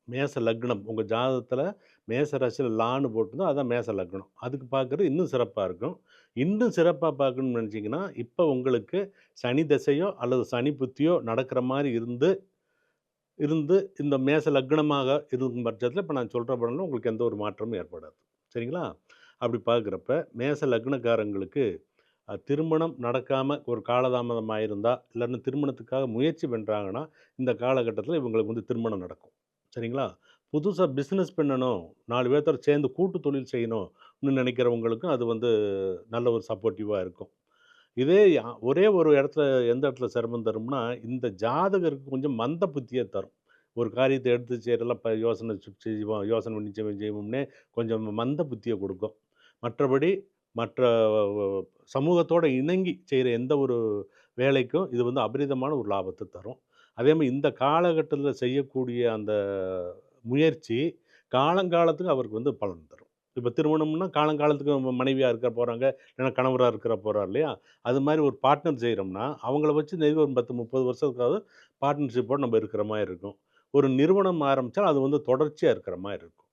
மேச லக்னம் உங்கள் ஜாதகத்தில் மேச ராசியில் லான்னு போட்டிருந்தா அதான் மேச லக்னம். அதுக்கு பார்க்குறது இன்னும் சிறப்பாக இருக்கும். இன்னும் சிறப்பாக பார்க்கணும்னு நினச்சிங்கன்னா, இப்போ உங்களுக்கு சனி திசையோ அல்லது சனி புத்தியோ நடக்கிற மாரி இருந்து இருந்து இந்த மேச லக்னமாக இருக்கும் பட்சத்தில, இப்ப நான் சொல்ற பலன்ல உங்களுக்கு எந்த ஒரு மாற்றமும் ஏற்படாது. சரிங்களா? அப்படி பார்க்குறப்ப, மேச லக்னக்காரங்களுக்கு திருமணம் நடக்காம ஒரு காலதாமதம் ஆயிருந்தா, இல்லன்னா திருமணத்துக்காக முயற்சி பண்றாங்கன்னா, இந்த காலகட்டத்தில இவங்களுக்கு வந்து திருமணம் நடக்கும். சரிங்களா? புதுசா பிசினஸ் பண்ணணும், 4 பேத்தோட சேர்ந்து கூட்டு தொழில் செய்யணும்னு நினைக்கிறவங்களுக்கும் அது வந்து நல்ல ஒரு சப்போர்ட்டிவா இருக்கும். இதே ஒரே ஒரு இடத்துல எந்த இடத்துல சிரமம் தரும்னா, இந்த ஜாதகருக்கு கொஞ்சம் மந்த புத்திய தரும். ஒரு காரியத்த எடுத்து செய்றதுல யோசனை செய்வோம், யோசனை பண்ணி செய்வோம்னே கொஞ்சம் மந்த புத்திய குடுக்கும். மற்றபடி மற்ற சமூகத்தோட இணங்கி செய்ற எந்த ஒரு வேலைக்கும் இது வந்து அபரிதமான ஒரு லாபத்த தரும். அதேமாரி இந்த காலகட்டத்தில செய்யக்கூடிய அந்த முயற்சி, காலங்காலத்துக்கு அவருக்கு வந்து பலன் தரும். இப்ப திருமணம்னா காலங்காலத்துக்கு மனைவியா இருக்க போறாங்க, இல்லன்னா கணவரா இருக்க போறார் இல்லையா? அது மாரி ஒரு பார்ட்னர் செய்றோம்னா, அவங்கள வச்சு ஒரு 10, 30 வருஷத்துக்காவது பார்ட்னர்ஷிப்போட நம்ம இருக்கிற மாரி இருக்கும். ஒரு நிறுவனம் ஆரம்பிச்சா, அது வந்து தொடர்ச்சியா இருக்கிற மாரி இருக்கும்.